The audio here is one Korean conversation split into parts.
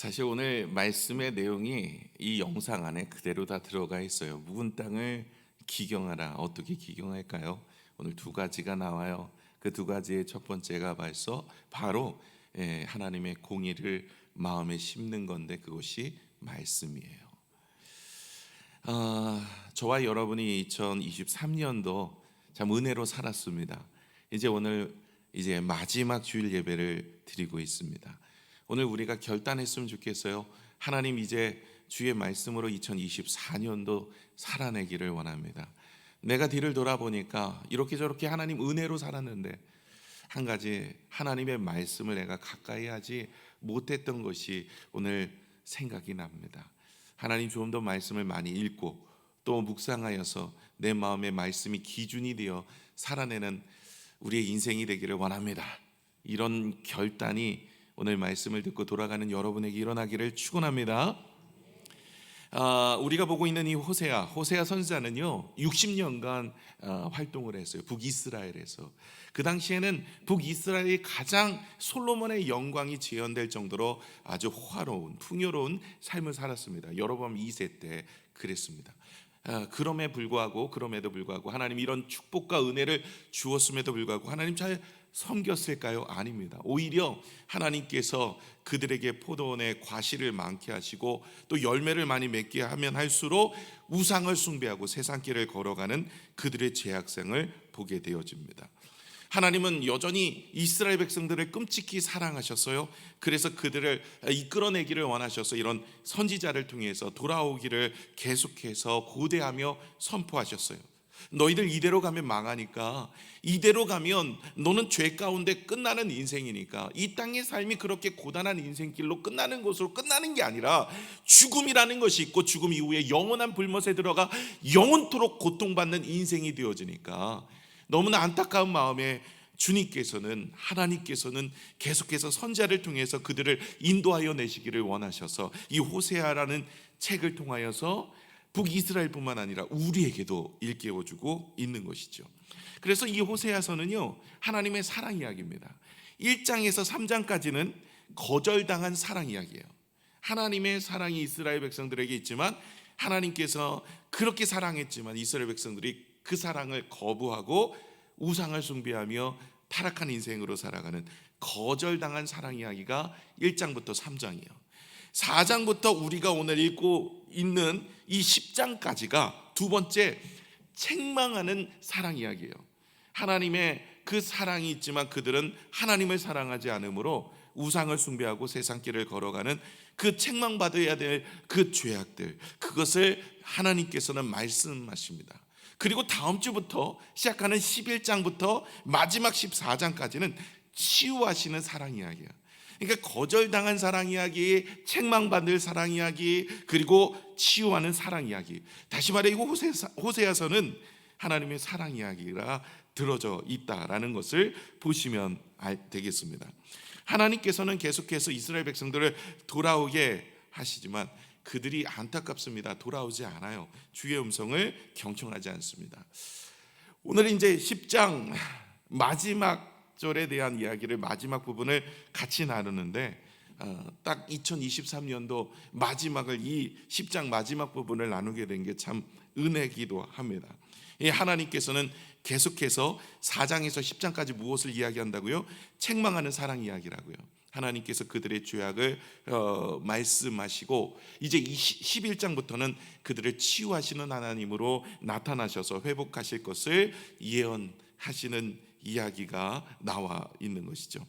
사실 오늘 말씀의 내용이 이 영상 안에 그대로 다 들어가 있어요. 묵은 땅을 기경하라. 어떻게 기경할까요? 오늘 두 가지가 나와요. 그 두 가지의 첫 번째가 바로 하나님의 공의를 마음에 심는 건데 그것이 말씀이에요. 저와 여러분이 2023년도 참 은혜로 살았습니다. 오늘 마지막 주일 예배를 드리고 있습니다. 오늘 우리가 결단했으면 좋겠어요. 하나님, 이제 주의 말씀으로 2024년도 살아내기를 원합니다. 내가 뒤를 돌아보니까 이렇게 저렇게 하나님 은혜로 살았는데 한 가지, 하나님의 말씀을 내가 가까이 하지 못했던 것이 오늘 생각이 납니다. 하나님, 좀 더 말씀을 많이 읽고 또 묵상하여서 내 마음의 말씀이 기준이 되어 살아내는 우리의 인생이 되기를 원합니다. 이런 결단이 오늘 말씀을 듣고 돌아가는 여러분에게 일어나기를 축원합니다. 우리가 보고 있는 이 호세아 선지자는요 60년간 활동을 했어요. 북이스라엘에서. 그 당시에는 북이스라엘이 가장 솔로몬의 영광이 재현될 정도로 아주 호화로운 풍요로운 삶을 살았습니다. 여로보암 2세 때 그랬습니다. 그럼에도 불구하고 하나님 이런 축복과 은혜를 주었음에도 불구하고 하나님 잘 섬겼을까요? 아닙니다. 오히려 하나님께서 그들에게 포도원의 과실을 많게 하시고 또 열매를 많이 맺게 하면 할수록 우상을 숭배하고 세상길을 걸어가는 그들의 죄악생을 보게 되어집니다. 하나님은 여전히 이스라엘 백성들을 끔찍히 사랑하셨어요. 그래서 그들을 이끌어내기를 원하셔서 이런 선지자를 통해서 돌아오기를 계속해서 고대하며 선포하셨어요. 너희들 이대로 가면 망하니까, 이대로 가면 너는 죄 가운데 끝나는 인생이니까, 이 땅의 삶이 그렇게 고단한 인생길로 끝나는 것으로 끝나는 게 아니라 죽음이라는 것이 있고 죽음 이후에 영원한 불못에 들어가 영원토록 고통받는 인생이 되어지니까 너무나 안타까운 마음에 하나님께서는 계속해서 선지자를 통해서 그들을 인도하여 내시기를 원하셔서 이 호세아라는 책을 통하여서 북이스라엘뿐만 아니라 우리에게도 일깨워주고 있는 것이죠. 그래서 이 호세아서는요 하나님의 사랑 이야기입니다. 1장에서 3장까지는 거절당한 사랑 이야기예요. 하나님의 사랑이 이스라엘 백성들에게 있지만 하나님께서 그렇게 사랑했지만 이스라엘 백성들이 그 사랑을 거부하고 우상을 숭배하며 타락한 인생으로 살아가는 거절당한 사랑 이야기가 1장부터 3장이에요. 4장부터 우리가 오늘 읽고 있는 이 10장까지가 두 번째 책망하는 사랑 이야기예요. 하나님의 그 사랑이 있지만 그들은 하나님을 사랑하지 않으므로 우상을 숭배하고 세상길을 걸어가는 그 책망받아야 될 그 죄악들, 그것을 하나님께서는 말씀하십니다. 그리고 다음 주부터 시작하는 11장부터 마지막 14장까지는 치유하시는 사랑 이야기예요. 그러니까 거절당한 사랑 이야기, 책망받을 사랑 이야기, 그리고 치유하는 사랑 이야기. 다시 말해 이 호세아서는 하나님의 사랑 이야기가 들어져 있다라는 것을 보시면 되겠습니다. 하나님께서는 계속해서 이스라엘 백성들을 돌아오게 하시지만 그들이 안타깝습니다. 돌아오지 않아요. 주의 음성을 경청하지 않습니다. 오늘 이제 10장 마지막 절에 대한 이야기를, 마지막 부분을 같이 나누는데 딱 2023년도 마지막을, 이 10장 마지막 부분을 나누게 된 게 참 은혜기도 합니다. 하나님께서는 계속해서 4장에서 10장까지 무엇을 이야기한다고요? 책망하는 사랑 이야기라고요. 하나님께서 그들의 죄악을 말씀하시고 이제 11장부터는 그들을 치유하시는 하나님으로 나타나셔서 회복하실 것을 예언하시는 이야기가 나와 있는 것이죠.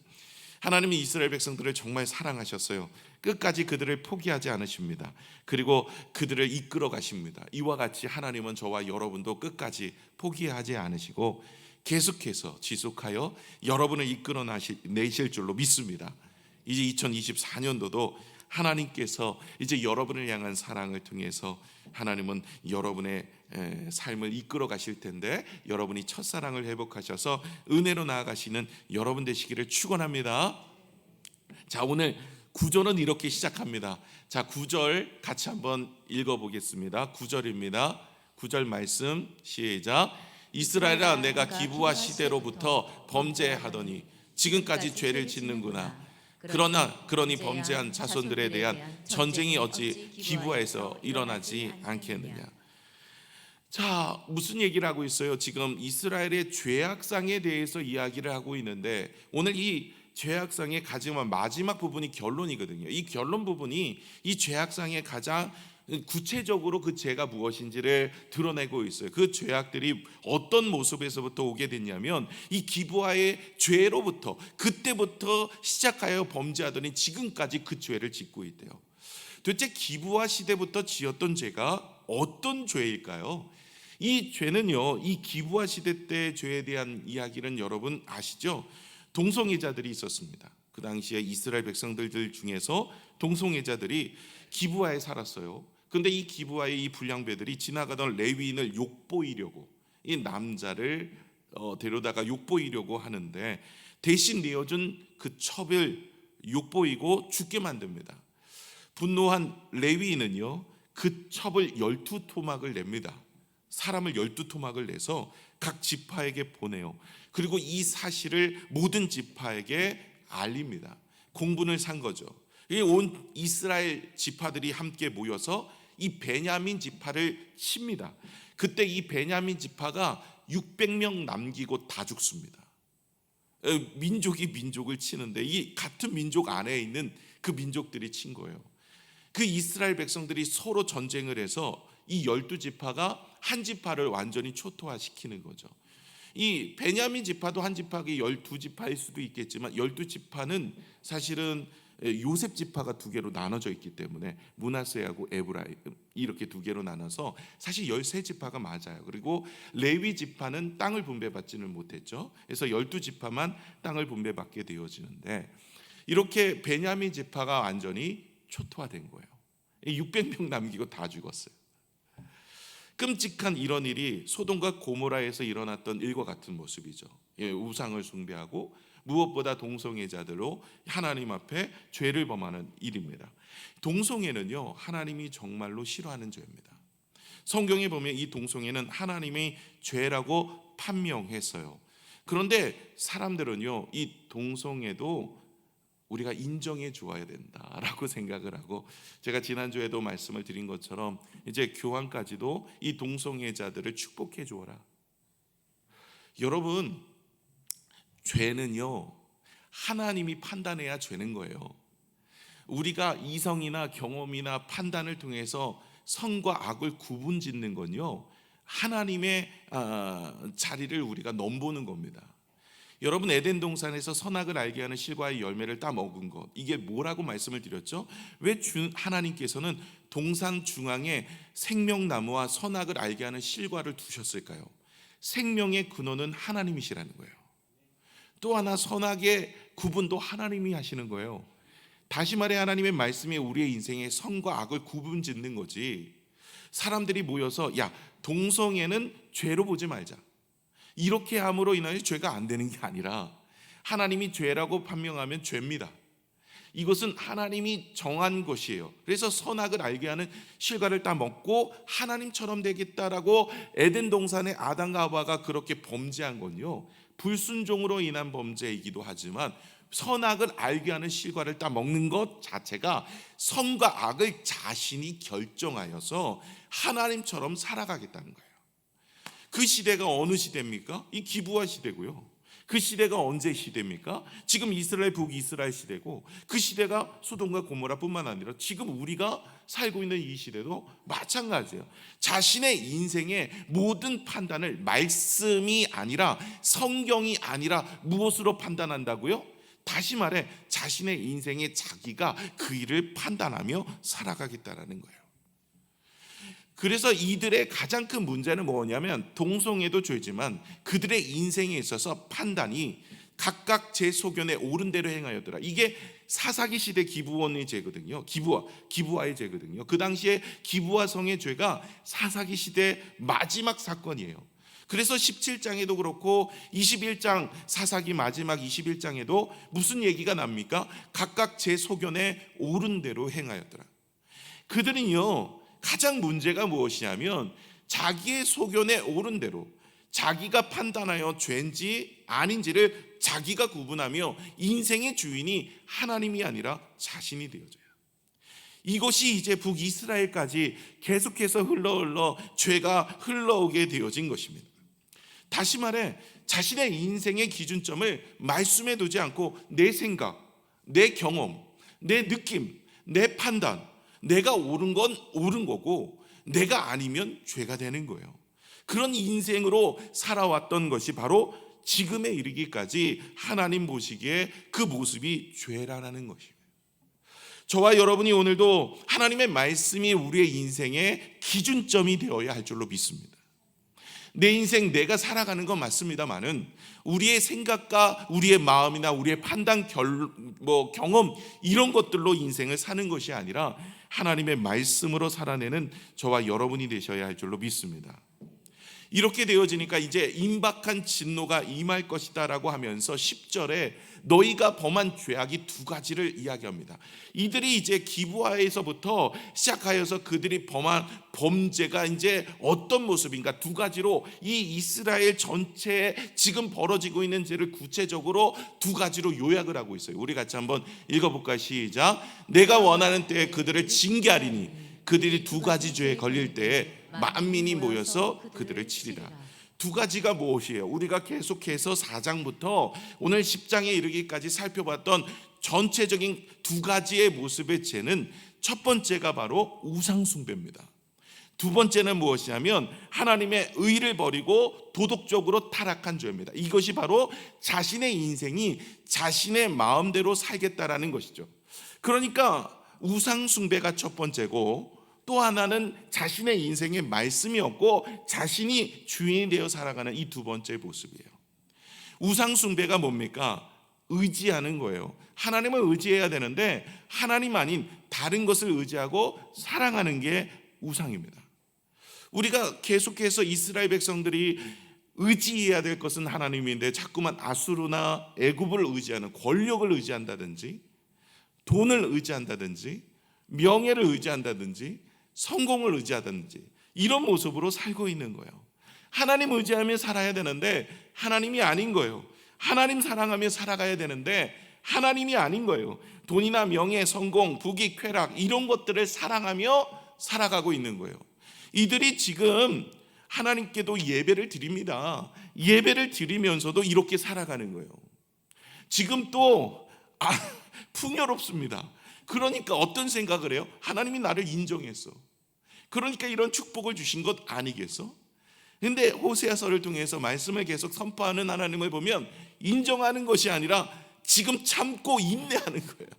하나님이 이스라엘 백성들을 정말 사랑하셨어요. 끝까지 그들을 포기하지 않으십니다. 그리고 그들을 이끌어 가십니다. 이와 같이 하나님은 저와 여러분도 끝까지 포기하지 않으시고 계속해서 지속하여 여러분을 이끌어 내실 줄로 믿습니다. 이제 2024년도도 하나님께서 이제 여러분을 향한 사랑을 통해서 하나님은 여러분의 삶을 이끌어 가실 텐데 여러분이 첫사랑을 회복하셔서 은혜로 나아가시는 여러분 되시기를 축원합니다. 자, 오늘 9절은 이렇게 시작합니다. 자, 9절 같이 한번 읽어보겠습니다. 9절입니다. 9절 말씀 시작. 이스라엘아, 내가 기브와 시대로부터 범죄하더니 지금까지 죄를 짓는구나. 그러니 범죄한 자손들에 대한 전쟁이 어찌 기브아에서 일어나지 않겠느냐. 자, 무슨 얘기를 하고 있어요? 지금 이스라엘의 죄악상에 대해서 이야기를 하고 있는데, 오늘 이 죄악상의 가장 마지막 부분이 결론이거든요. 이 결론 부분이 이 죄악상의 가장 구체적으로 그 죄가 무엇인지를 드러내고 있어요. 그 죄악들이 어떤 모습에서부터 오게 됐냐면, 이 기브아의 죄로부터, 그때부터 시작하여 범죄하더니 지금까지 그 죄를 짓고 있대요. 도대체 기브아 시대부터 지었던 죄가 어떤 죄일까요? 이 죄는요, 이 기브아 시대 때 죄에 대한 이야기는 여러분 아시죠? 동성애자들이 있었습니다. 그 당시에 이스라엘 백성들 중에서 동성애자들이 기브아에 살았어요. 근데 이 기브아의 이 불량배들이 지나가던 레위인을 욕보이려고, 이 남자를 데려다가 욕보이려고 하는데, 대신 내어준 그 첩을 욕보이고 죽게 만듭니다. 분노한 레위인은요, 그 첩을 12토막을 냅니다. 사람을 12토막을 내서 각 지파에게 보내요. 그리고 이 사실을 모든 지파에게 알립니다. 공분을 산 거죠. 온 이스라엘 지파들이 함께 모여서 이 베냐민 지파를 칩니다. 그때 이 베냐민 지파가 600명 남기고 다 죽습니다. 민족이 민족을 치는데, 이 같은 민족 안에 있는 그 민족들이 친 거예요. 그 이스라엘 백성들이 서로 전쟁을 해서 이 12지파가 한 지파를 완전히 초토화시키는 거죠. 이 베냐민 지파도 한 지파가 12지파일 수도 있겠지만, 12지파는 사실은 요셉 지파가 두 개로 나눠져 있기 때문에 므낫세하고 에브라임 이렇게 두 개로 나눠서 사실 13지파가 맞아요. 그리고 레위 지파는 땅을 분배받지는 못했죠. 그래서 12지파만 땅을 분배받게 되어지는데, 이렇게 베냐민 지파가 완전히 초토화된 거예요. 600명 남기고 다 죽었어요. 끔찍한 이런 일이 소돔과 고모라에서 일어났던 일과 같은 모습이죠. 우상을 숭배하고 무엇보다 동성애자들로 하나님 앞에 죄를 범하는 일입니다. 동성애는요, 하나님이 정말로 싫어하는 죄입니다. 성경에 보면 이 동성애는 하나님의 죄라고 판명했어요. 그런데 사람들은요, 이 동성애도 우리가 인정해 주어야 된다라고 생각을 하고, 제가 지난주에도 말씀을 드린 것처럼 이제 교황까지도 이 동성애자들을 축복해 주어라. 여러분, 죄는요, 하나님이 판단해야 죄는 거예요. 우리가 이성이나 경험이나 판단을 통해서 선과 악을 구분짓는 건요, 하나님의 자리를 우리가 넘보는 겁니다. 여러분, 에덴 동산에서 선악을 알게 하는 실과의 열매를 따 먹은 것, 이게 뭐라고 말씀을 드렸죠? 왜 하나님께서는 동산 중앙에 생명나무와 선악을 알게 하는 실과를 두셨을까요? 생명의 근원은 하나님이시라는 거예요. 또 하나, 선악의 구분도 하나님이 하시는 거예요. 다시 말해, 하나님의 말씀이 우리의 인생에 선과 악을 구분짓는 거지, 사람들이 모여서 야, 동성애는 죄로 보지 말자, 이렇게 함으로 인하여 죄가 안 되는 게 아니라, 하나님이 죄라고 판명하면 죄입니다. 이것은 하나님이 정한 것이에요. 그래서 선악을 알게 하는 실과를 따 먹고 하나님처럼 되겠다라고 에덴 동산의 아담과 하와가 그렇게 범죄한 건요, 불순종으로 인한 범죄이기도 하지만, 선악을 알게 하는 실과를 따 먹는 것 자체가 선과 악을 자신이 결정하여서 하나님처럼 살아가겠다는 거예요. 그 시대가 어느 시대입니까? 이 기브아 시대고요. 그 시대가 언제 시대입니까? 지금 이스라엘 북이스라엘 시대고, 그 시대가 소돔과 고모라뿐만 아니라 지금 우리가 살고 있는 이 시대도 마찬가지예요. 자신의 인생의 모든 판단을 말씀이 아니라, 성경이 아니라 무엇으로 판단한다고요? 다시 말해, 자신의 인생에 자기가 그 일을 판단하며 살아가겠다라는 거예요. 그래서 이들의 가장 큰 문제는 뭐냐면, 동성애도 죄지만 그들의 인생에 있어서 판단이 각각 제 소견에 옳은 대로 행하였더라. 이게 사사기 시대 기브온의 죄거든요. 기브아의 죄거든요. 그 당시에 기브아 성의 죄가 사사기 시대 마지막 사건이에요. 그래서 17장에도 그렇고 21장 사사기 마지막 21장에도 무슨 얘기가 납니까? 각각 제 소견에 옳은 대로 행하였더라. 그들은요, 가장 문제가 무엇이냐면, 자기의 소견에 옳은 대로, 자기가 판단하여 죄인지 아닌지를 자기가 구분하며 인생의 주인이 하나님이 아니라 자신이 되어져요. 이것이 이제 북이스라엘까지 계속해서 흘러 죄가 흘러오게 되어진 것입니다. 다시 말해 자신의 인생의 기준점을 말씀에 두지 않고 내 생각, 내 경험, 내 느낌, 내 판단, 내가 옳은 건 옳은 거고 내가 아니면 죄가 되는 거예요. 그런 인생으로 살아왔던 것이 바로 지금에 이르기까지 하나님 보시기에 그 모습이 죄라는 것입니다. 저와 여러분이 오늘도 하나님의 말씀이 우리의 인생의 기준점이 되어야 할 줄로 믿습니다. 내 인생 내가 살아가는 건 맞습니다만은 우리의 생각과 우리의 마음이나 우리의 판단, 경험 이런 것들로 인생을 사는 것이 아니라 하나님의 말씀으로 살아내는 저와 여러분이 되셔야 할 줄로 믿습니다. 이렇게 되어지니까 이제 임박한 진노가 임할 것이다 라고 하면서 10절에 너희가 범한 죄악이 두 가지를 이야기합니다. 이들이 이제 기브아에서부터 시작하여서 그들이 범한 범죄가 이제 어떤 모습인가 두 가지로 이 이스라엘 전체에 지금 벌어지고 있는 죄를 구체적으로 두 가지로 요약을 하고 있어요. 우리 같이 한번 읽어볼까요? 시작. 내가 원하는 때에 그들을 징계하리니 그들이 두 가지 죄에 걸릴 때에 만민이 모여서 그들을 치리라. 두 가지가 무엇이에요? 우리가 계속해서 4장부터 오늘 10장에 이르기까지 살펴봤던 전체적인 두 가지의 모습의 죄는 첫 번째가 바로 우상 숭배입니다. 두 번째는 무엇이냐면 하나님의 의를 버리고 도덕적으로 타락한 죄입니다. 이것이 바로 자신의 인생이 자신의 마음대로 살겠다라는 것이죠. 그러니까 우상 숭배가 첫 번째고 또 하나는 자신의 인생에 말씀이 없고 자신이 주인이 되어 살아가는 이 두 번째 모습이에요. 우상 숭배가 뭡니까? 의지하는 거예요. 하나님을 의지해야 되는데 하나님 아닌 다른 것을 의지하고 사랑하는 게 우상입니다. 우리가 계속해서 이스라엘 백성들이 의지해야 될 것은 하나님인데 자꾸만 아수르나 애굽을 의지하는, 권력을 의지한다든지 돈을 의지한다든지 명예를 의지한다든지 성공을 의지하든지 이런 모습으로 살고 있는 거예요. 하나님 의지하며 살아야 되는데 하나님이 아닌 거예요. 하나님 사랑하며 살아가야 되는데 하나님이 아닌 거예요. 돈이나 명예, 성공, 부귀, 쾌락 이런 것들을 사랑하며 살아가고 있는 거예요. 이들이 지금 하나님께도 예배를 드립니다. 예배를 드리면서도 이렇게 살아가는 거예요. 지금 또 풍요롭습니다. 그러니까 어떤 생각을 해요? 하나님이 나를 인정했어. 그러니까 이런 축복을 주신 것 아니겠어? 근데 호세아서를 통해서 말씀을 계속 선포하는 하나님을 보면 인정하는 것이 아니라 지금 참고 인내하는 거예요.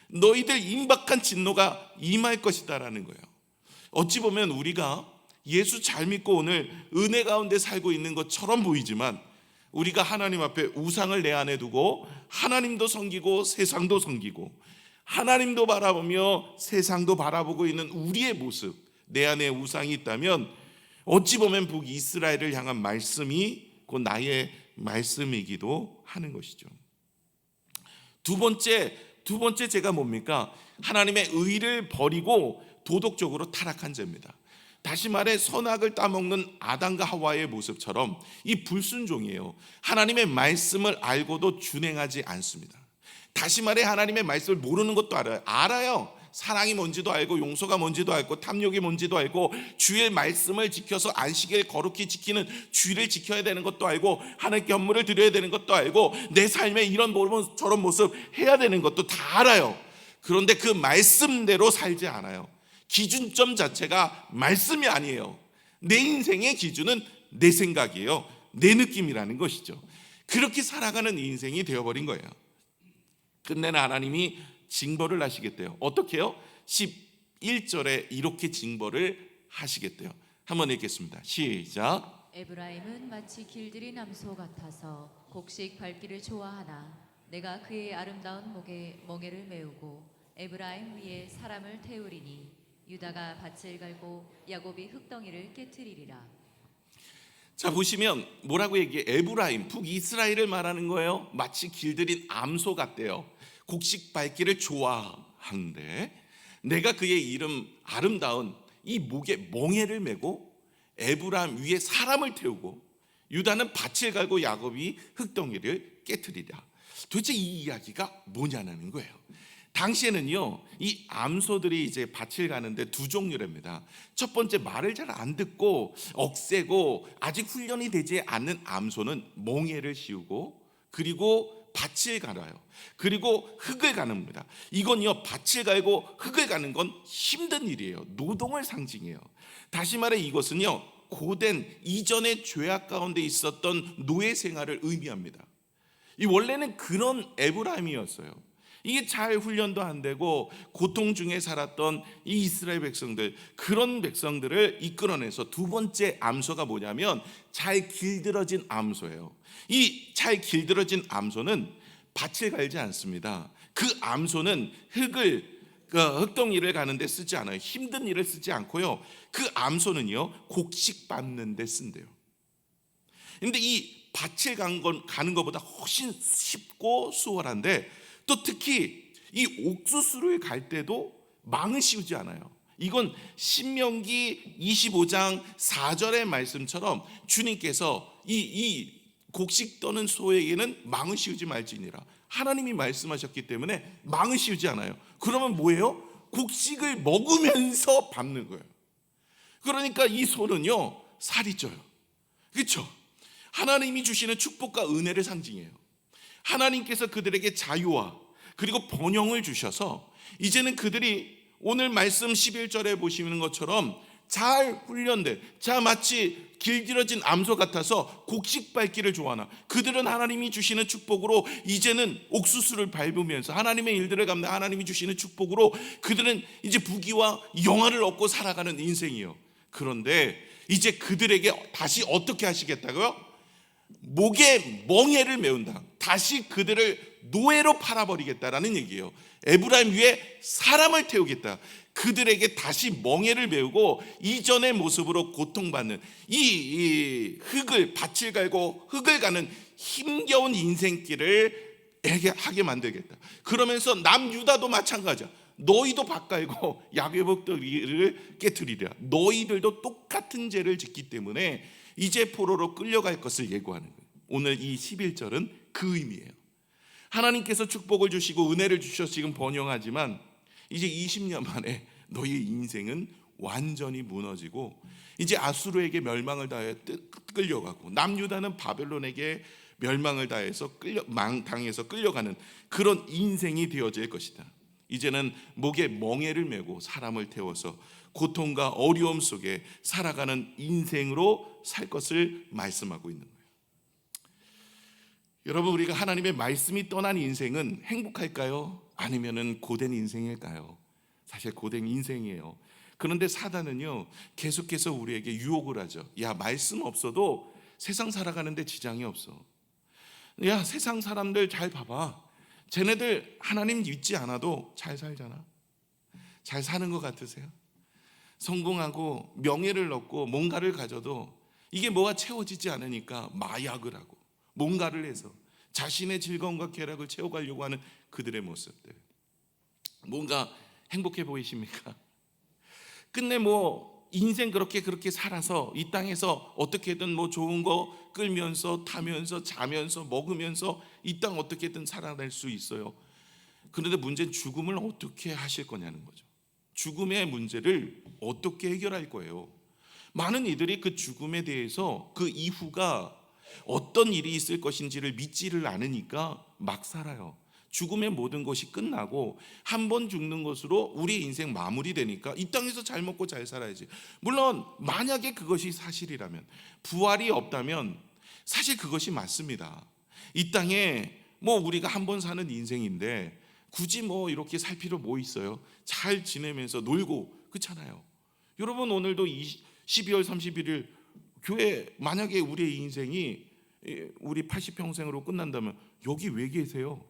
너희들 임박한 진노가 임할 것이다라는 거예요. 어찌 보면 우리가 예수 잘 믿고 오늘 은혜 가운데 살고 있는 것처럼 보이지만 우리가 하나님 앞에 우상을 내 안에 두고 하나님도 섬기고 세상도 섬기고 하나님도 바라보며 세상도 바라보고 있는 우리의 모습, 내 안에 우상이 있다면 어찌 보면 북이스라엘을 향한 말씀이 곧 나의 말씀이기도 하는 것이죠. 두 번째 죄가 뭡니까? 하나님의 의를 버리고 도덕적으로 타락한 죄입니다. 다시 말해 선악을 따먹는 아담과 하와의 모습처럼 이 불순종이에요. 하나님의 말씀을 알고도 준행하지 않습니다. 다시 말해 하나님의 말씀을 모르는 것도 알아요. 사랑이 뭔지도 알고 용서가 뭔지도 알고 탐욕이 뭔지도 알고 주의 말씀을 지켜서 안식일 거룩히 지키는 주의를 지켜야 되는 것도 알고 하나님께 헌물을 드려야 되는 것도 알고 내 삶에 이런 모습 저런 모습 해야 되는 것도 다 알아요. 그런데 그 말씀대로 살지 않아요. 기준점 자체가 말씀이 아니에요. 내 인생의 기준은 내 생각이에요. 내 느낌이라는 것이죠. 그렇게 살아가는 인생이 되어버린 거예요. 끝내는 하나님이 징벌을 하시겠대요. 어떻게 해요? 11절에 이렇게 징벌을 하시겠대요. 한번 읽겠습니다. 시작. 에브라임은 마치 길들이 남소 같아서 곡식 밟기를 좋아하나 내가 그의 아름다운 목에 멍에를 메우고 에브라임 위에 사람을 태우리니 유다가 밭을 갈고 야곱이 흙덩이를 깨트리리라. 자 보시면 뭐라고 얘기해? 에브라임, 북이스라엘을 말하는 거예요. 마치 길들인 암소 같대요. 곡식 밟기를 좋아하는데 내가 그의 이름 아름다운 이 목에 멍에를 메고 에브라임 위에 사람을 태우고 유다는 밭을 갈고 야곱이 흙덩이를 깨트리라. 도대체 이 이야기가 뭐냐는 거예요. 당시에는요, 이 암소들이 이제 밭을 가는데 두 종류랍니다. 첫 번째, 말을 잘 안 듣고 억세고 아직 훈련이 되지 않는 암소는 멍에를 씌우고, 그리고 밭을 갈아요. 그리고 흙을 가는 겁니다. 이건요, 밭을 갈고 흙을 가는 건 힘든 일이에요. 노동을 상징해요. 다시 말해 이것은요, 고된 이전의 죄악 가운데 있었던 노예 생활을 의미합니다. 이 원래는 그런 에브라임이었어요. 이게 잘 훈련도 안 되고 고통 중에 살았던 이 이스라엘 백성들, 그런 백성들을 이끌어내서 두 번째 암소가 뭐냐면 잘 길들어진 암소예요. 이 잘 길들어진 암소는 밭을 갈지 않습니다. 그 암소는 흙덩이를 가는데 쓰지 않아요. 힘든 일을 쓰지 않고요. 그 암소는요, 곡식 밟는 데 쓴대요. 근데 이 밭을 가는 것보다 훨씬 쉽고 수월한데, 또 특히 이 옥수수를 갈 때도 망을 씌우지 않아요. 이건 신명기 25장 4절의 말씀처럼 주님께서 이 곡식 떠는 소에게는 망을 씌우지 말지니라, 하나님이 말씀하셨기 때문에 망을 씌우지 않아요. 그러면 뭐예요? 곡식을 먹으면서 밟는 거예요. 그러니까 이 소는요, 살이 쪄요. 그렇죠? 하나님이 주시는 축복과 은혜를 상징해요. 하나님께서 그들에게 자유와 그리고 번영을 주셔서 이제는 그들이 오늘 말씀 11절에 보시는 것처럼 잘 훈련된, 마치 길들여진 암소 같아서 곡식 밟기를 좋아하나, 그들은 하나님이 주시는 축복으로 이제는 옥수수를 밟으면서 하나님의 일들을 갚는 하나님이 주시는 축복으로 그들은 이제 부귀와 영화를 얻고 살아가는 인생이에요. 그런데 이제 그들에게 다시 어떻게 하시겠다고요? 목에 멍에를 메운다. 다시 그들을 노예로 팔아버리겠다라는 얘기예요. 에브라임 위에 사람을 태우겠다. 그들에게 다시 멍에를 메우고 이전의 모습으로 고통받는 이 밭을 갈고 흙을 가는 힘겨운 인생길을 하게 만들겠다. 그러면서 남유다도 마찬가지야. 너희도 밭 갈고 야곱들을 깨트리랴. 너희들도 똑같은 죄를 짓기 때문에 이제 포로로 끌려갈 것을 예고하는 거예요. 오늘 이 11절은 그 의미예요. 하나님께서 축복을 주시고 은혜를 주셔서 지금 번영하지만 이제 20년 만에 너희의 인생은 완전히 무너지고 이제 아수르에게 멸망을 당해 끌려가고, 남유다는 바벨론에게 멸망을 당해서 끌려가는 그런 인생이 되어질 것이다. 이제는 목에 멍에를 메고 사람을 태워서 고통과 어려움 속에 살아가는 인생으로 살 것을 말씀하고 있는 거예요. 여러분, 우리가 하나님의 말씀이 떠난 인생은 행복할까요? 아니면은 고된 인생일까요? 사실 고된 인생이에요. 그런데 사단은요, 계속해서 우리에게 유혹을 하죠. 야, 말씀 없어도 세상 살아가는데 지장이 없어. 야, 세상 사람들 잘 봐봐. 쟤네들 하나님 믿지 않아도 잘 살잖아. 잘 사는 것 같으세요? 성공하고 명예를 얻고 뭔가를 가져도 이게 뭐가 채워지지 않으니까 마약을 하고 뭔가를 해서 자신의 즐거움과 쾌락을 채워가려고 하는 그들의 모습들. 뭔가 행복해 보이십니까? 끝내 인생 그렇게 살아서 이 땅에서 어떻게든 좋은 거 끌면서 타면서 자면서 먹으면서 이 땅 어떻게든 살아낼 수 있어요. 그런데 문제는 죽음을 어떻게 하실 거냐는 거죠. 죽음의 문제를 어떻게 해결할 거예요? 많은 이들이 그 죽음에 대해서 그 이후가 어떤 일이 있을 것인지를 믿지를 않으니까 막 살아요. 죽음의 모든 것이 끝나고 한 번 죽는 것으로 우리 인생 마무리되니까 이 땅에서 잘 먹고 잘 살아야지. 물론 만약에 그것이 사실이라면, 부활이 없다면 사실 그것이 맞습니다. 이 땅에 우리가 한 번 사는 인생인데 굳이 이렇게 살 필요 뭐 있어요? 잘 지내면서 놀고, 그렇잖아요. 여러분, 오늘도 12월 31일 교회, 만약에 우리의 인생이 우리 80평생으로 끝난다면 여기 왜 계세요?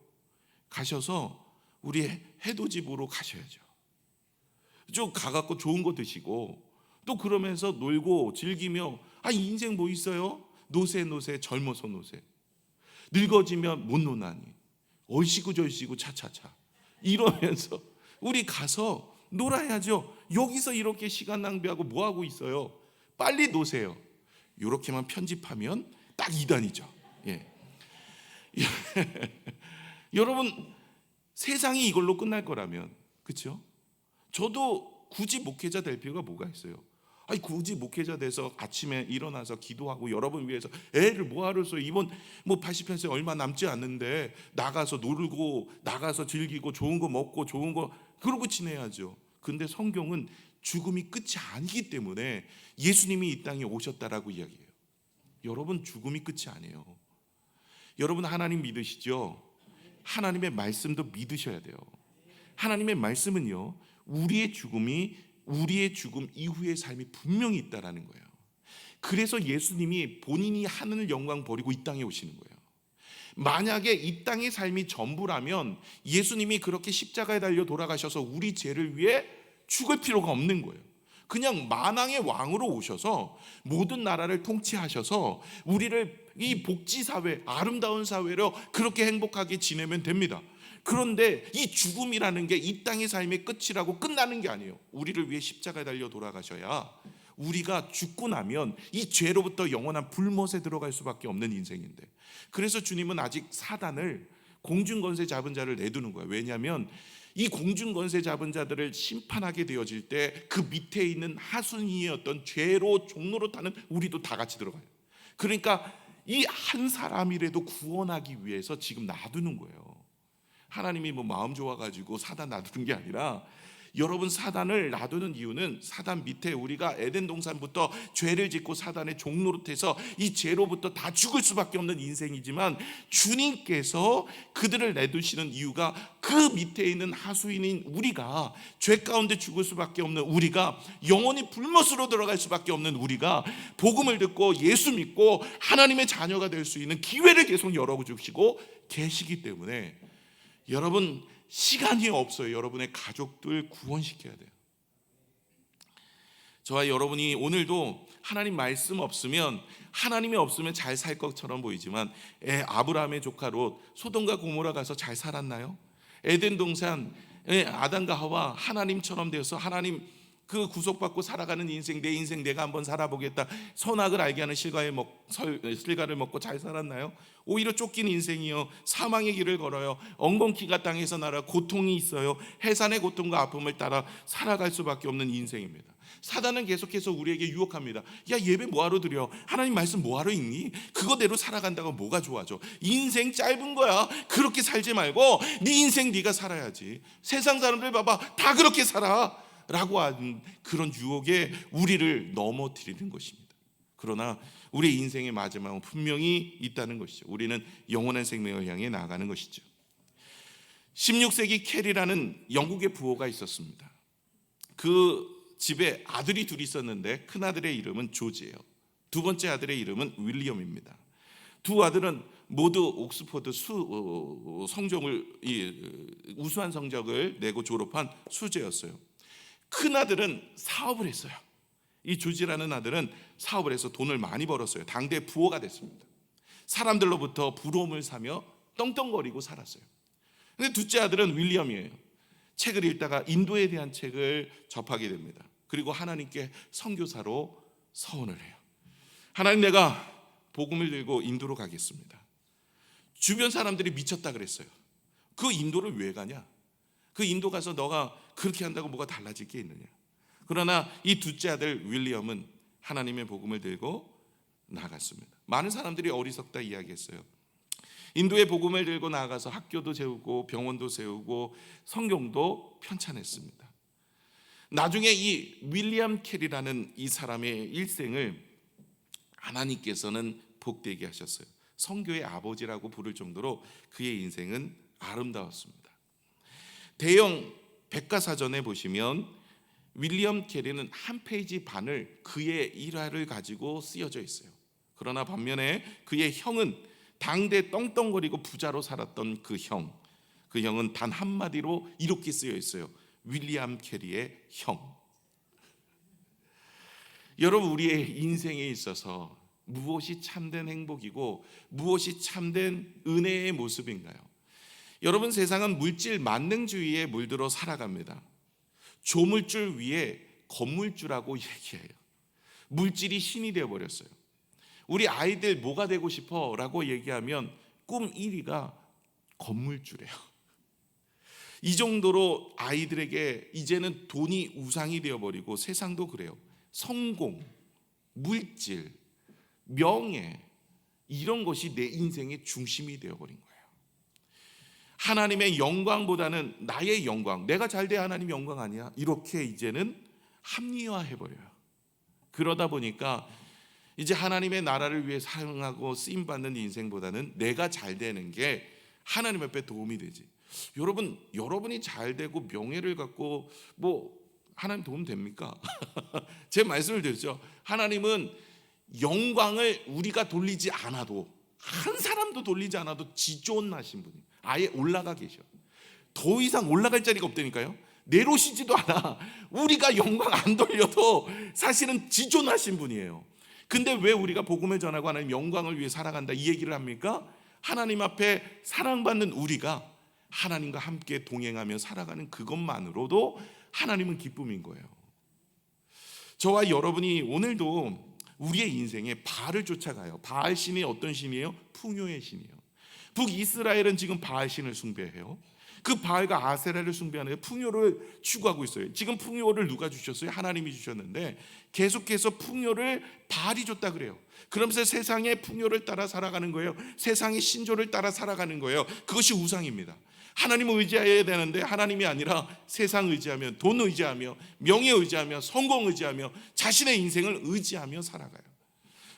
가셔서 우리 해돋이보러 가셔야죠. 쭉 가갖고 좋은 거 드시고 또 그러면서 놀고 즐기며, 인생 뭐 있어요? 노세 젊어서 노세, 늙어지면 못 노나니 얼씨구 절씨구 차차차 이러면서 우리 가서 놀아야죠. 여기서 이렇게 시간 낭비하고 뭐 하고 있어요? 빨리 노세요. 이렇게만 편집하면 딱 이단이죠. 예. 여러분, 세상이 이걸로 끝날 거라면, 그렇죠? 저도 굳이 목회자 될 필요가 뭐가 있어요? 아니, 굳이 목회자 돼서 아침에 일어나서 기도하고 여러분 위해서 애를 뭐하러서 이번 80편세 얼마 남지 않는데 나가서 놀고 나가서 즐기고 좋은 거 먹고 좋은 거 그러고 지내야죠. 근데 성경은 죽음이 끝이 아니기 때문에 예수님이 이 땅에 오셨다라고 이야기해요. 여러분, 죽음이 끝이 아니에요. 여러분, 하나님 믿으시죠? 하나님의 말씀도 믿으셔야 돼요. 하나님의 말씀은요, 우리의 죽음 이후의 삶이 분명히 있다라는 거예요. 그래서 예수님이 본인이 하늘 영광 버리고 이 땅에 오시는 거예요. 만약에 이 땅의 삶이 전부라면 예수님이 그렇게 십자가에 달려 돌아가셔서 우리 죄를 위해 죽을 필요가 없는 거예요. 그냥 만왕의 왕으로 오셔서 모든 나라를 통치하셔서 우리를 이 복지사회, 아름다운 사회로 그렇게 행복하게 지내면 됩니다. 그런데 이 죽음이라는 게 이 땅의 삶의 끝이라고 끝나는 게 아니에요. 우리를 위해 십자가에 달려 돌아가셔야 우리가 죽고 나면 이 죄로부터 영원한 불못에 들어갈 수밖에 없는 인생인데, 그래서 주님은 아직 사단을, 공중권세 잡은 자를 내두는 거예요. 왜냐하면 이 공중권세 잡은 자들을 심판하게 되어질 때 그 밑에 있는 하순위의 어떤 죄로 종로로 타는 우리도 다 같이 들어가요. 그러니까 이 한 사람이라도 구원하기 위해서 지금 놔두는 거예요. 하나님이 마음 좋아가지고 사단 놔두는 게 아니라, 여러분, 사단을 놔두는 이유는 사단 밑에 우리가 에덴 동산부터 죄를 짓고 사단의 종노릇해서 이 죄로부터 다 죽을 수밖에 없는 인생이지만, 주님께서 그들을 내두시는 이유가 그 밑에 있는 하수인인 우리가, 죄 가운데 죽을 수밖에 없는 우리가, 영원히 불못으로 들어갈 수밖에 없는 우리가 복음을 듣고 예수 믿고 하나님의 자녀가 될 수 있는 기회를 계속 열어주시고 계시기 때문에, 여러분, 시간이 없어요. 여러분의 가족들 구원시켜야 돼요. 저와 여러분이 오늘도 하나님 말씀 없으면, 하나님이 없으면 잘 살 것처럼 보이지만, 아브라함의 조카 롯, 소돔과 고모라 가서 잘 살았나요? 에덴 동산 아담과 하와 하나님처럼 되어서 하나님 그 구속받고 살아가는 인생, 내 인생 내가 한번 살아보겠다, 선악을 알게 하는 실과를 먹고 잘 살았나요? 오히려 쫓긴 인생이요, 사망의 길을 걸어요. 엉겅퀴가 땅에서 날아 고통이 있어요. 해산의 고통과 아픔을 따라 살아갈 수밖에 없는 인생입니다. 사단은 계속해서 우리에게 유혹합니다. 야, 예배 뭐하러 드려? 하나님 말씀 뭐하러 읽니? 그거대로 살아간다고 뭐가 좋아져? 인생 짧은 거야. 그렇게 살지 말고 네 인생 네가 살아야지. 세상 사람들 봐봐, 다 그렇게 살아 라고 하는 그런 유혹에 우리를 넘어뜨리는 것입니다. 그러나 우리 인생의 마지막은 분명히 있다는 것이죠. 우리는 영원한 생명을 향해 나아가는 것이죠. 16세기 캐리라는 영국의 부호가 있었습니다. 그 집에 아들이 둘이 있었는데 큰아들의 이름은 조지예요. 두 번째 아들의 이름은 윌리엄입니다. 두 아들은 모두 옥스퍼드 우수한 성적을 내고 졸업한 수재였어요. 큰아들은 사업을 했어요. 이 조지라는 아들은 사업을 해서 돈을 많이 벌었어요. 당대 부호가 됐습니다. 사람들로부터 부러움을 사며 떵떵거리고 살았어요. 근데 둘째 아들은 윌리엄이에요. 책을 읽다가 인도에 대한 책을 접하게 됩니다. 그리고 하나님께 선교사로 서원을 해요. 하나님, 내가 복음을 들고 인도로 가겠습니다. 주변 사람들이 미쳤다 그랬어요. 그 인도를 왜 가냐? 그 인도 가서 너가 그렇게 한다고 뭐가 달라질 게 있느냐? 그러나 이 둘째 아들 윌리엄은 하나님의 복음을 들고 나갔습니다. 많은 사람들이 어리석다 이야기했어요. 인도의 복음을 들고 나가서 학교도 세우고 병원도 세우고 성경도 편찬했습니다. 나중에 이 윌리엄 캐리라는 이 사람의 일생을 하나님께서는 복되게 하셨어요. 선교의 아버지라고 부를 정도로 그의 인생은 아름다웠습니다. 대형 백과사전에 보시면 윌리엄 캐리는 한 페이지 반을 그의 일화를 가지고 쓰여져 있어요. 그러나 반면에 그의 형은 당대 떵떵거리고 부자로 살았던 그 형은 단 한마디로 이렇게 쓰여 있어요. 윌리엄 캐리의 형. 여러분, 우리의 인생에 있어서 무엇이 참된 행복이고 무엇이 참된 은혜의 모습인가요? 여러분, 세상은 물질 만능주의에 물들어 살아갑니다. 조물줄 위에 건물주라고 얘기해요. 물질이 신이 되어버렸어요. 우리 아이들 뭐가 되고 싶어? 라고 얘기하면 꿈 1위가 건물주래요. 이 정도로 아이들에게 이제는 돈이 우상이 되어버리고, 세상도 그래요. 성공, 물질, 명예, 이런 것이 내 인생의 중심이 되어버린 거예요. 하나님의 영광보다는 나의 영광, 내가 잘 돼야 하나님 영광 아니야? 이렇게 이제는 합리화해버려요. 그러다 보니까 이제 하나님의 나라를 위해 사용하고 쓰임받는 인생보다는 내가 잘 되는 게 하나님 앞에 도움이 되지. 여러분이 잘 되고 명예를 갖고 뭐 하나님 도움 됩니까? 제 말씀을 드렸죠. 하나님은 영광을 우리가 돌리지 않아도, 한 사람도 돌리지 않아도 지존하신 분이 아예 올라가 계셔. 더 이상 올라갈 자리가 없다니까요. 내려오시지도 않아. 우리가 영광 안 돌려도 사실은 지존하신 분이에요. 근데 왜 우리가 복음을 전하고 하나님 영광을 위해 살아간다 이 얘기를 합니까? 하나님 앞에 사랑받는 우리가 하나님과 함께 동행하며 살아가는 그것만으로도 하나님은 기쁨인 거예요. 저와 여러분이 오늘도 우리의 인생에 바알을 쫓아가요. 바알 신이 어떤 신이에요? 풍요의 신이에요. 북이스라엘은 지금 바알 신을 숭배해요. 그 바알과 아세라를 숭배하는 풍요를 추구하고 있어요. 지금 풍요를 누가 주셨어요? 하나님이 주셨는데 계속해서 풍요를 바알이 줬다 그래요. 그러면서 세상의 풍요를 따라 살아가는 거예요. 세상의 신조를 따라 살아가는 거예요. 그것이 우상입니다. 하나님을 의지해야 되는데 하나님이 아니라 세상 의지하며, 돈 의지하며, 명예 의지하며, 성공 의지하며, 자신의 인생을 의지하며 살아가요.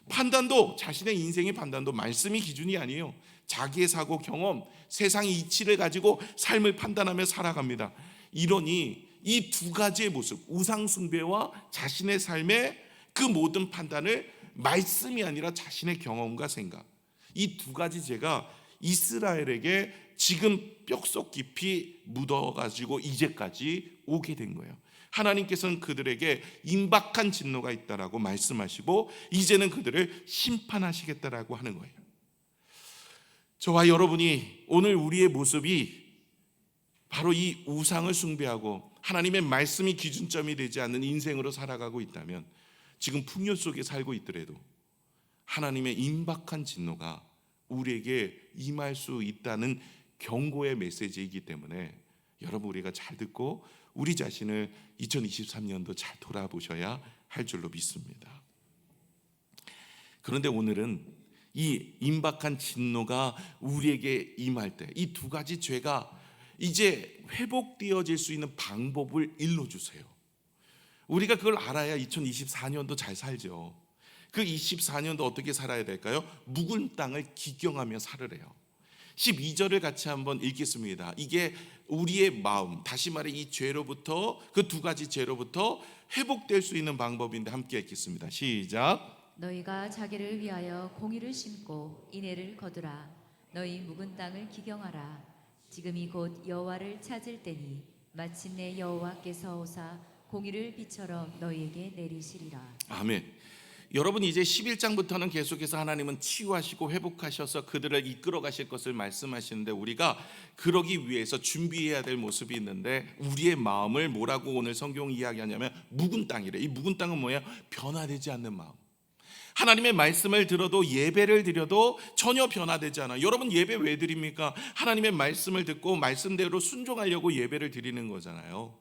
판단도, 자신의 인생의 판단도 말씀이 기준이 아니에요. 자기의 사고, 경험, 세상의 이치를 가지고 삶을 판단하며 살아갑니다. 이러니 이 두 가지의 모습, 우상 숭배와 자신의 삶의 그 모든 판단을 말씀이 아니라 자신의 경험과 생각, 이 두 가지 죄가 이스라엘에게 지금 뼛속 깊이 묻어가지고 이제까지 오게 된 거예요. 하나님께서는 그들에게 임박한 진노가 있다라고 말씀하시고 이제는 그들을 심판하시겠다라고 하는 거예요. 저와 여러분이 오늘 우리의 모습이 바로 이 우상을 숭배하고 하나님의 말씀이 기준점이 되지 않는 인생으로 살아가고 있다면, 지금 풍요 속에 살고 있더라도 하나님의 임박한 진노가 우리에게 임할 수 있다는 경고의 메시지이기 때문에 여러분, 우리가 잘 듣고 우리 자신을 2023년도 잘 돌아보셔야 할 줄로 믿습니다. 그런데 오늘은 이 임박한 진노가 우리에게 임할 때 이 두 가지 죄가 이제 회복되어질 수 있는 방법을 일러주세요. 우리가 그걸 알아야 2024년도 잘 살죠. 그 24년도 어떻게 살아야 될까요? 묵은 땅을 기경하며 살으래요. 12절을 같이 한번 읽겠습니다. 이게 우리의 마음, 다시 말해 이 죄로부터, 그 두 가지 죄로부터 회복될 수 있는 방법인데 함께 읽겠습니다. 시작. 너희가 자기를 위하여 공의를 심고 인애를 거두라. 너희 묵은 땅을 기경하라. 지금이 곧 여호와를 찾을 때니 마침내 여호와께서 오사 공의를 비처럼 너희에게 내리시리라. 아멘. 여러분, 이제 11장부터는 계속해서 하나님은 치유하시고 회복하셔서 그들을 이끌어 가실 것을 말씀하시는데, 우리가 그러기 위해서 준비해야 될 모습이 있는데, 우리의 마음을 뭐라고 오늘 성경이 이야기하냐면 묵은 땅이래. 이 묵은 땅은 뭐예요? 변화되지 않는 마음. 하나님의 말씀을 들어도, 예배를 드려도 전혀 변화되지 않아요. 여러분, 예배 왜 드립니까? 하나님의 말씀을 듣고 말씀대로 순종하려고 예배를 드리는 거잖아요.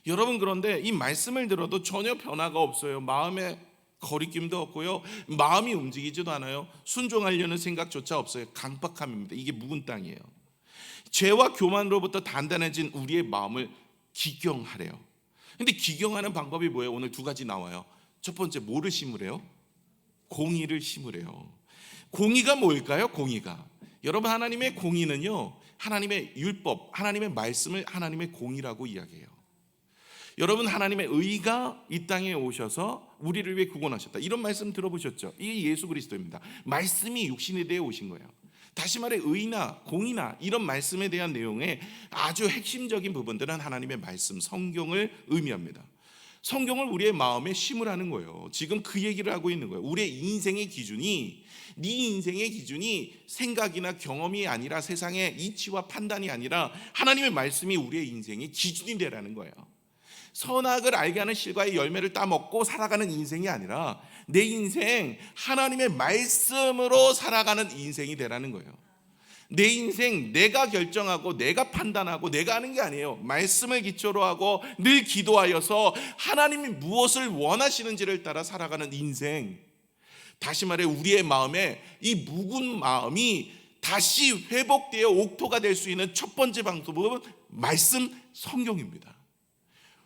여러분, 그런데 이 말씀을 들어도 전혀 변화가 없어요. 마음에 거리낌도 없고요, 마음이 움직이지도 않아요. 순종하려는 생각조차 없어요. 강박함입니다. 이게 묵은 땅이에요. 죄와 교만으로부터 단단해진 우리의 마음을 기경하래요. 근데 기경하는 방법이 뭐예요? 오늘 두 가지 나와요. 첫 번째, 뭐를 심으래요? 공의를 심으래요. 공의가 뭘까요? 공의가, 여러분, 하나님의 공의는요, 하나님의 율법, 하나님의 말씀을 하나님의 공의라고 이야기해요. 여러분, 하나님의 의가 이 땅에 오셔서 우리를 위해 구원하셨다, 이런 말씀 들어보셨죠? 이게 예수 그리스도입니다. 말씀이 육신에 대해 오신 거예요. 다시 말해 의나 공의나 이런 말씀에 대한 내용의 아주 핵심적인 부분들은 하나님의 말씀, 성경을 의미합니다. 성경을 우리의 마음에 심으라는 거예요. 지금 그 얘기를 하고 있는 거예요. 우리의 인생의 기준이, 네 인생의 기준이 생각이나 경험이 아니라 세상의 이치와 판단이 아니라 하나님의 말씀이 우리의 인생의 기준이 되라는 거예요. 선악을 알게 하는 실과의 열매를 따먹고 살아가는 인생이 아니라 내 인생 하나님의 말씀으로 살아가는 인생이 되라는 거예요. 내 인생 내가 결정하고 내가 판단하고 내가 하는 게 아니에요. 말씀을 기초로 하고 늘 기도하여서 하나님이 무엇을 원하시는지를 따라 살아가는 인생. 다시 말해 우리의 마음에 이 묵은 마음이 다시 회복되어 옥토가 될 수 있는 첫 번째 방법은 말씀 성경입니다.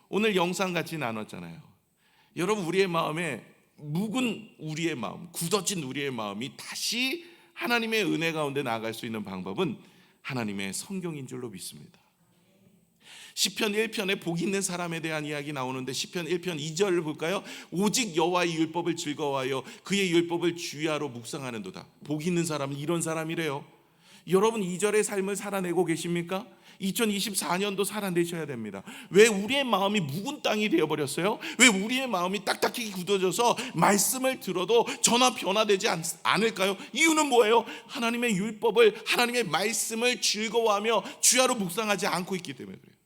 오늘 영상 같이 나눴잖아요. 여러분, 우리의 마음에 묵은 우리의 마음, 굳어진 우리의 마음이 다시 하나님의 은혜 가운데 나아갈 수 있는 방법은 하나님의 성경인 줄로 믿습니다. 시편 1편에 복 있는 사람에 대한 이야기 나오는데 시편 1편 2절을 볼까요? 오직 여호와의 율법을 즐거워하여 그의 율법을 주야로 묵상하는도다. 복 있는 사람은 이런 사람이래요. 여러분, 2절의 삶을 살아내고 계십니까? 2024년도 살아내셔야 됩니다. 왜 우리의 마음이 묵은 땅이 되어버렸어요? 왜 우리의 마음이 딱딱하게 굳어져서 말씀을 들어도 전화 변화되지 않을까요? 이유는 뭐예요? 하나님의 율법을, 하나님의 말씀을 즐거워하며 주야로 묵상하지 않고 있기 때문에 그래요.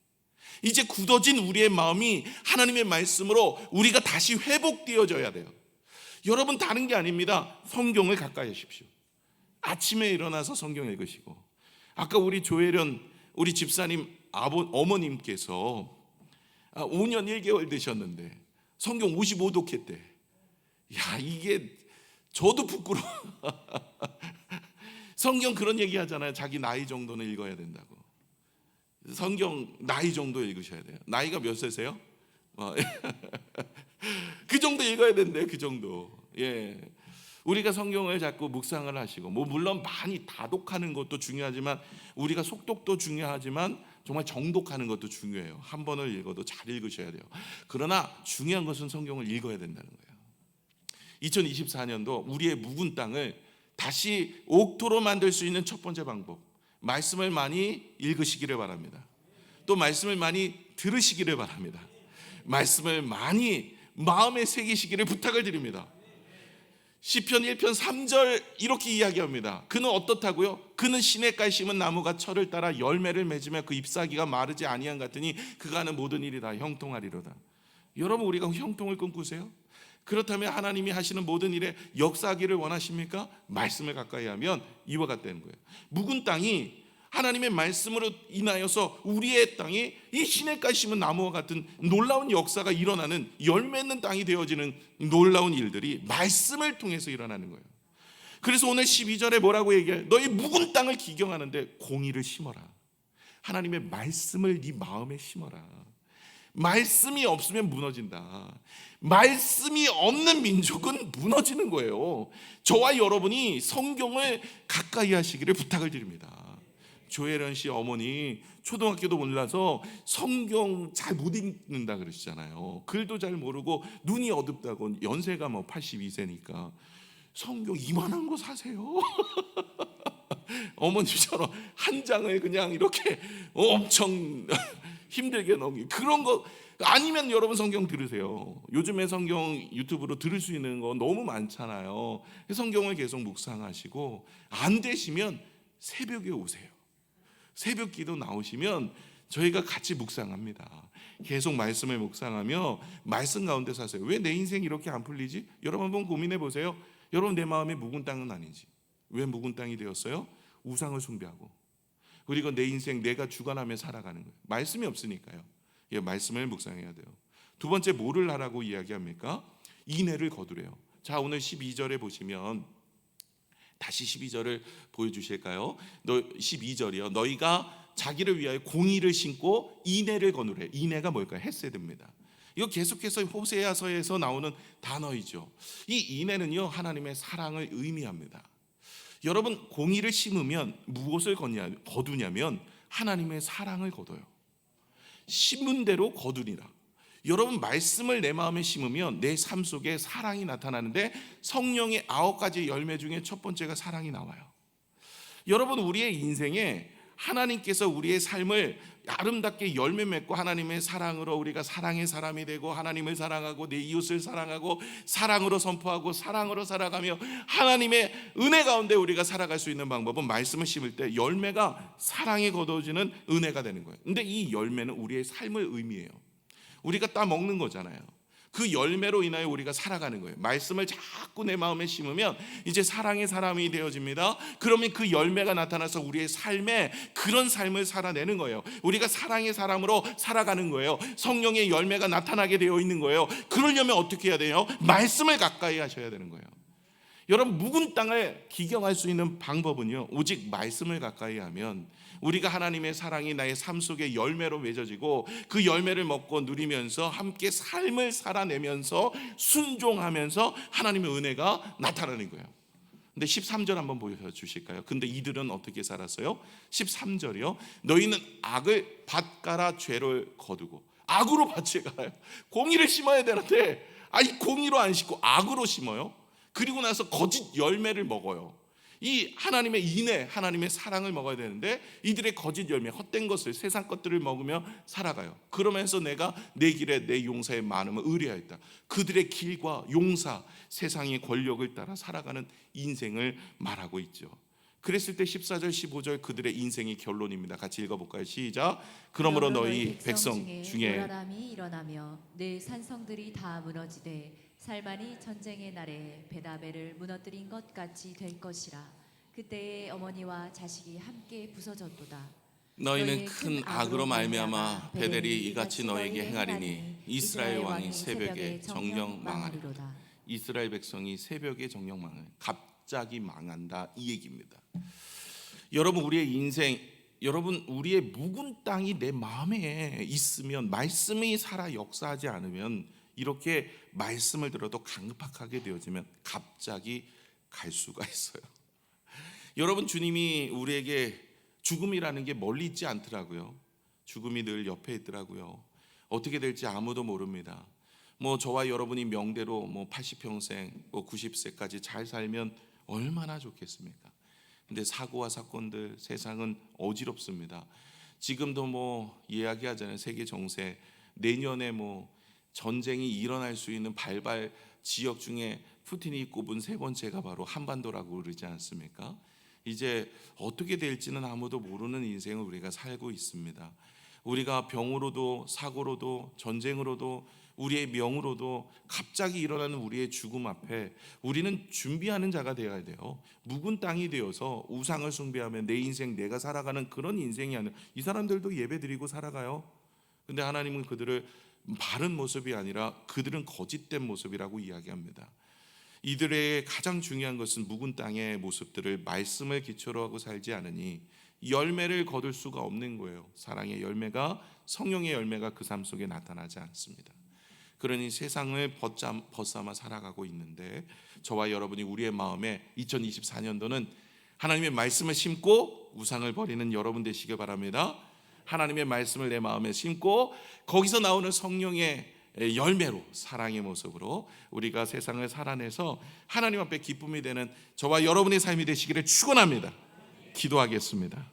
이제 굳어진 우리의 마음이 하나님의 말씀으로 우리가 다시 회복되어져야 돼요. 여러분, 다른 게 아닙니다. 성경을 가까이 하십시오. 아침에 일어나서 성경 읽으시고, 아까 우리 조혜련 우리 집사님 어머님께서 5년 1개월 되셨는데 성경 55독 했대. 야, 이게 저도 부끄러워. 성경 그런 얘기 하잖아요. 자기 나이 정도는 읽어야 된다고. 성경 나이 정도 읽으셔야 돼요. 나이가 몇 세세요? 그 정도 읽어야 된대. 그 정도. 예. 우리가 성경을 자꾸 묵상을 하시고, 물론 많이 다독하는 것도 중요하지만, 우리가 속독도 중요하지만 정말 정독하는 것도 중요해요. 한 번을 읽어도 잘 읽으셔야 돼요. 그러나 중요한 것은 성경을 읽어야 된다는 거예요. 2024년도 우리의 묵은 땅을 다시 옥토로 만들 수 있는 첫 번째 방법, 말씀을 많이 읽으시기를 바랍니다. 또 말씀을 많이 들으시기를 바랍니다. 말씀을 많이 마음에 새기시기를 부탁을 드립니다. 시편 1편 3절 이렇게 이야기합니다. 그는 어떻다고요? 그는 시냇가에 심은 나무가 철을 따라 열매를 맺으며 그 잎사귀가 마르지 아니한 같으니 그가 하는 모든 일이 다 형통하리로다. 여러분, 우리가 형통을 꿈꾸세요? 그렇다면 하나님이 하시는 모든 일에 역사하기를 원하십니까? 말씀을 가까이 하면 이와 같다는 거예요. 묵은 땅이 하나님의 말씀으로 인하여서 우리의 땅이 이 시냇가에 심은 나무와 같은 놀라운 역사가 일어나는, 열매 맺는 땅이 되어지는 놀라운 일들이 말씀을 통해서 일어나는 거예요. 그래서 오늘 12절에 뭐라고 얘기해요? 너희 묵은 땅을 기경하는데 공의를 심어라. 하나님의 말씀을 네 마음에 심어라. 말씀이 없으면 무너진다. 말씀이 없는 민족은 무너지는 거예요. 저와 여러분이 성경을 가까이 하시기를 부탁을 드립니다. 조혜련 씨 어머니 초등학교도 몰라서 성경 잘 못 읽는다 그러시잖아요. 글도 잘 모르고 눈이 어둡다고, 연세가 82세니까 성경 이만한 거 사세요. 어머니처럼 한 장을 그냥 이렇게 엄청 힘들게 넘기, 그런 거 아니면 여러분 성경 들으세요. 요즘에 성경 유튜브로 들을 수 있는 거 너무 많잖아요. 성경을 계속 묵상하시고, 안 되시면 새벽에 오세요. 새벽 기도 나오시면 저희가 같이 묵상합니다. 계속 말씀을 묵상하며 말씀 가운데 사세요. 왜 내 인생이 이렇게 안 풀리지? 여러분 한번 고민해 보세요. 여러분, 내 마음에 묵은 땅은 아니지. 왜 묵은 땅이 되었어요? 우상을 숭배하고, 그리고 내 인생 내가 주관하며 살아가는 거예요. 말씀이 없으니까요. 예, 말씀을 묵상해야 돼요. 두 번째, 뭐를 하라고 이야기합니까? 인애를 거두래요. 자, 오늘 12절에 보시면 다시 12절을 보여주실까요? 12절이요. 너희가 자기를 위하여 공의를 심고 인애를 거두래. 인애가 뭘까요? 헤세드입니다. 이거 계속해서 호세아서에서 나오는 단어이죠. 이 인애는요, 하나님의 사랑을 의미합니다. 여러분, 공의를 심으면 무엇을 거두냐면 하나님의 사랑을 거둬요. 심은 대로 거두리라. 여러분, 말씀을 내 마음에 심으면 내 삶 속에 사랑이 나타나는데, 성령의 9가지 열매 중에 첫 번째가 사랑이 나와요. 여러분, 우리의 인생에 하나님께서 우리의 삶을 아름답게 열매 맺고 하나님의 사랑으로 우리가 사랑의 사람이 되고, 하나님을 사랑하고 내 이웃을 사랑하고 사랑으로 선포하고 사랑으로 살아가며 하나님의 은혜 가운데 우리가 살아갈 수 있는 방법은 말씀을 심을 때 열매가 사랑에 거둬지는 은혜가 되는 거예요. 근데 이 열매는 우리의 삶을 의미해요. 우리가 따 먹는 거잖아요. 그 열매로 인하여 우리가 살아가는 거예요. 말씀을 자꾸 내 마음에 심으면 이제 사랑의 사람이 되어집니다. 그러면 그 열매가 나타나서 우리의 삶에 그런 삶을 살아내는 거예요. 우리가 사랑의 사람으로 살아가는 거예요. 성령의 열매가 나타나게 되어 있는 거예요. 그러려면 어떻게 해야 돼요? 말씀을 가까이 하셔야 되는 거예요. 여러분, 묵은 땅을 기경할 수 있는 방법은요, 오직 말씀을 가까이 하면 우리가 하나님의 사랑이 나의 삶 속에 열매로 맺어지고 그 열매를 먹고 누리면서 함께 삶을 살아내면서 순종하면서 하나님의 은혜가 나타나는 거예요. 근데 13절 한번 보여주실까요? 근데 이들은 어떻게 살았어요? 13절이요. 너희는 악을 밭가라 죄를 거두고. 악으로 밭을 갈아요. 공의를 심어야 되는데 이 공의로 안 심고 악으로 심어요. 그리고 나서 거짓 열매를 먹어요. 이 하나님의 인애, 하나님의 사랑을 먹어야 되는데 이들의 거짓 열매, 헛된 것을, 세상 것들을 먹으며 살아가요. 그러면서 내가 내 길에 내 용사의 많음을 의뢰하였다. 그들의 길과 용사, 세상의 권력을 따라 살아가는 인생을 말하고 있죠. 그랬을 때 14절 15절 그들의 인생의 결론입니다. 같이 읽어볼까요? 시작. 그러므로 너희 백성 중에 요란함이 일어나며 내 산성들이 다 무너지되 살만이 전쟁의 날에 베다벨을 무너뜨린 것 같이 될 것이라. 그때의 어머니와 자식이 함께 부서졌도다. 너희는 큰 악으로 말미암아 베델이 이같이 너에게 행하리니 이스라엘 왕이 새벽에 정령 망하리로다. 이스라엘 백성이 새벽에 정령 망하리. 갑자기 망한다, 이 얘기입니다. 여러분, 우리의 인생, 여러분, 우리의 묵은 땅이 내 마음에 있으면, 말씀이 살아 역사하지 않으면 이렇게 말씀을 들어도 강팍하게 되어지면 갑자기 갈 수가 있어요. 여러분, 주님이 우리에게 죽음이라는 게 멀리 있지 않더라고요. 죽음이 늘 옆에 있더라고요. 어떻게 될지 아무도 모릅니다. 저와 여러분이 명대로 80평생 90세까지 잘 살면 얼마나 좋겠습니까? 근데 사고와 사건들, 세상은 어지럽습니다. 지금도 이야기하잖아요. 세계 정세, 내년에 전쟁이 일어날 수 있는 발발 지역 중에 푸틴이 꼽은 세 번째가 바로 한반도라고 그러지 않습니까? 이제 어떻게 될지는 아무도 모르는 인생을 우리가 살고 있습니다. 우리가 병으로도 사고로도 전쟁으로도 우리의 명으로도 갑자기 일어나는 우리의 죽음 앞에 우리는 준비하는 자가 되어야 돼요. 묵은 땅이 되어서 우상을 숭배하며 내 인생 내가 살아가는 그런 인생이 아니라, 이 사람들도 예배드리고 살아가요. 근데 하나님은 그들을 바른 모습이 아니라 그들은 거짓된 모습이라고 이야기합니다. 이들의 가장 중요한 것은 묵은 땅의 모습들을 말씀을 기초로 하고 살지 않으니 열매를 거둘 수가 없는 거예요. 사랑의 열매가, 성령의 열매가 그 삶 속에 나타나지 않습니다. 그러니 세상을 벗삼아 살아가고 있는데, 저와 여러분이 우리의 마음에 2024년도는 하나님의 말씀을 심고 우상을 버리는 여러분 되시길 바랍니다. 하나님의 말씀을 내 마음에 심고 거기서 나오는 성령의 열매로, 사랑의 모습으로 우리가 세상을 살아내서 하나님 앞에 기쁨이 되는 저와 여러분의 삶이 되시기를 축원합니다. 기도하겠습니다.